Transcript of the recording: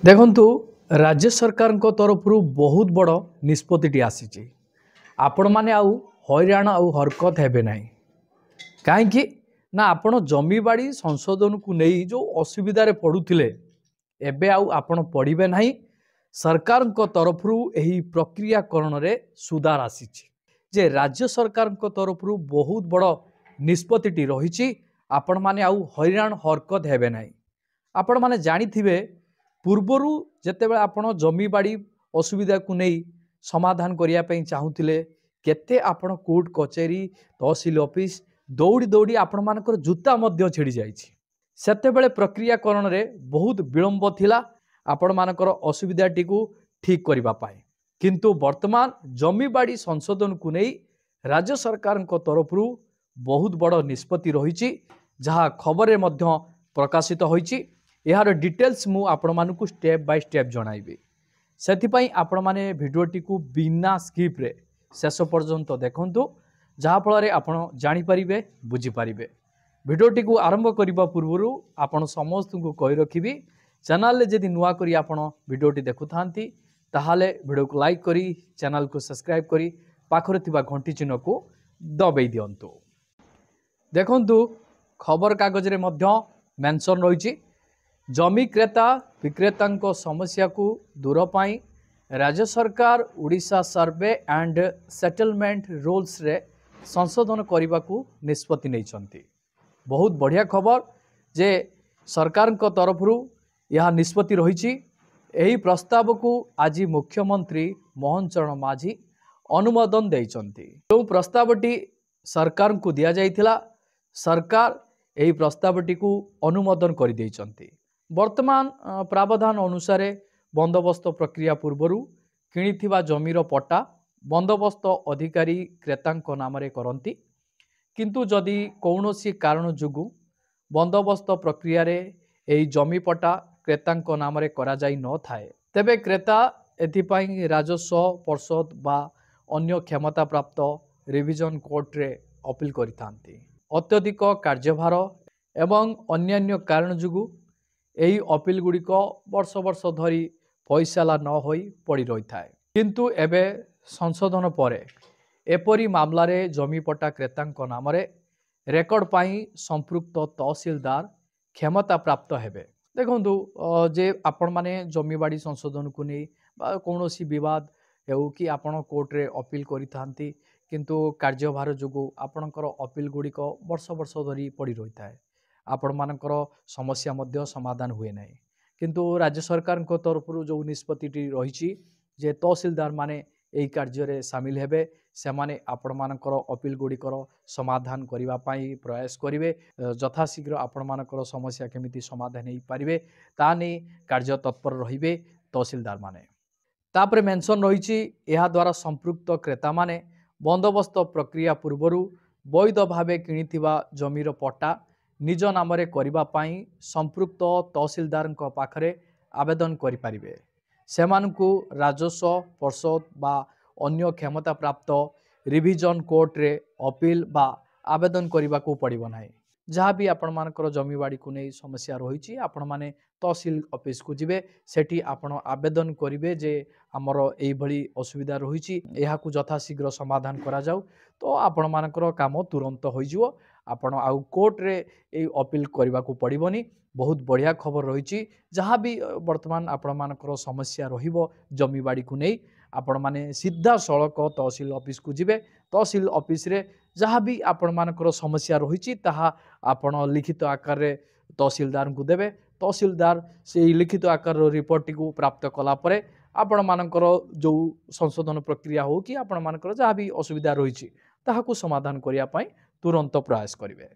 देखु राज्य सरकार तरफ बहुत बड़ निष्पत्ति आसी आपण मैंने आउ हैरान आउ हरकत हेबे ना कहीं ना आपण जमीबाड़ी संशोधन को नहीं जो असुविधा पड़ुले एबे आपण पढ़े ना सरकार तरफ यही प्रक्रियाकरण रे सुधार आसी जे राज्य सरकार तरफ बहुत बड़ निष्पत्ति रही आपण मैंने आउ हैरान हरकत हेबे ना आपण मैंने जानी पूर्वर जितेबाला आपण जमीबाड़ी असुविधा को नहीं समाधान करने चाहूले केते आपण कोर्ट कचेरी तहसिल ऑफिस दौड़ी दौड़ी आपण मानकर जूता मध्य छिड़ी जाइछि सेतेबेले प्रक्रियाकरण रे बहुत विलंब थिला आपण मानकर असुविधाटी को ठीक करबा पाए किंतु वर्तमान जमीबाड़ी संशोधन को नहीं राज्य सरकार तरफ बहुत बड़ निष्पत्ति रही जहाँ खबर मध्य प्रकाशित होइछि यार डिटेल्स मु आपण मानकु स्टेप बाय स्टेप जणाइबी सेथिपई आपण माने भिडियोटी को बिना स्किप रे शेष पर्यंत देखंतु जहाँ फल आपण जानि परिबे बुझी परिबे भिडियोटी को आरंभ करबा पूर्व आपण समस्त को कहि रखिबी चैनल ले जदि नुआ करी आपण भिडियोटी देखु थांती ताहाले भिडियो को लाइक करी चैनल को सब्सक्राइब करी पाखरे थिबा घंटी चिन्ह को दबाई दियंतु देखंतु खबर कागज रे मध्य मेंशन रहिछि जमी क्रेता विक्रेता समस्या को दूर पाई राज्य सरकार Orissa survey and settlement rules रे संशोधन करने को निष्पत्ति नहीं बहुत बढ़िया खबर जे सरकार तरफ यह निष्पत्ति रही यही प्रस्ताव को आज मुख्यमंत्री मोहन चरण माझी अनुमोदन देइचंती जो प्रस्तावटी सरकार को दिया जाइथिला सरकार यही प्रस्तावटी को अनुमोदन कर देइचंती वर्तमान प्रावधान अनुसार बंदोबस्त प्रक्रिया पूर्वर किणिथिबा जमीर पट्टा बंदोबस्त अधिकारी क्रेता नाम करती किंतु जदि कौनसी कारण जुगु बंदोबस्त प्रक्रिया रे एही जमी पट्टा क्रेता नाम करा जाई न थाए तेबे क्रेता एथिपाई राजस्व परिषद बा अन्य क्षमता प्राप्त रिविजन कोर्ट रे अपील करिथांती अत्यधिक कार्यभार एवं अन्यान्य कारण जुगु यही अपील गुड़िक वर्ष वर्ष धरी फैसला न होई पड़ी रही थाए किंतु एबे संशोधन पर एपरी मामला रे जमीपट्टा क्रेता नाम रेकर्ड पाई संपृक्त तहसीलदार क्षमता प्राप्त हेबे देखंतु जे आपण माने जमीबाड़ी संशोधन को नहीं कौन विवाद हेउ कि आपण कोर्ट रे अपील करिथांती किंतु कार्यभार जोगु आपणकर अपील गुड़िक वर्ष वर्ष धरी पड़ी रही थाए आपण मानकर समस्या मध्य समाधान हुए ना किंतु राज्य सरकार तरफ जो निष्पत्ति रही जे तहसीलदार माने यही कार्य सामिल हेबे से माने आपण मानकर अपील गुड़िकर समाधान करने प्रयास करेंगे यथाशीघ्र आपण मानकर समस्या केमिति समाधान हो पारे ता नहीं कार्य तत्पर रहिबे तहसीलदार माने तापरे मेंशन रही यह द्वारा संपृक्त क्रेता माने बंदोबस्त प्रक्रिया पूर्वर वैध भावे किणिथिबा जमीर पट्टा निज नाम करबा पाई संपृक्त तहसीलदार पाखरे आवेदन करें सेमानकु राजस्व परिषद बा अन्य क्षमता प्राप्त रिविजन कोर्ट रे अपील बा आवेदन करने को पड़ो ना जहाँ भी आपण मानकर जमीबाड़ी को नहीं समस्या रही आपण माने तहसील ऑफिस को जिबे सेठी आपण आवेदन करेंगे जे आमर यही असुविधा रही यथाशीघ्र समाधान करा जाऊ तो आपण मानकर काम तुरंत हो आपण आउ कोर्ट रे ए अपील करने को पड़ोनी बहुत बढ़िया खबर रही जहाँ भी वर्तमान आपण मानकर समस्या रहिबो जमीबाड़ी को नहीं आपण माने सीधा सड़क तहसील ऑफिस को जिबे तहसील ऑफिस रे जहाँ भी आपण मानकर समस्या रही ताहा आपण लिखित आकार रे तहसीलदार को देबे तहसीलदार से लिखित आकार रिपोर्ट को प्राप्त कला परे आपण मानकर जो संशोधन प्रक्रिया हो कि आपण मानकर जहाँ भी असुविधा रही ताहाकू समाधान करिया पई तुरंत प्रयास करेंगे।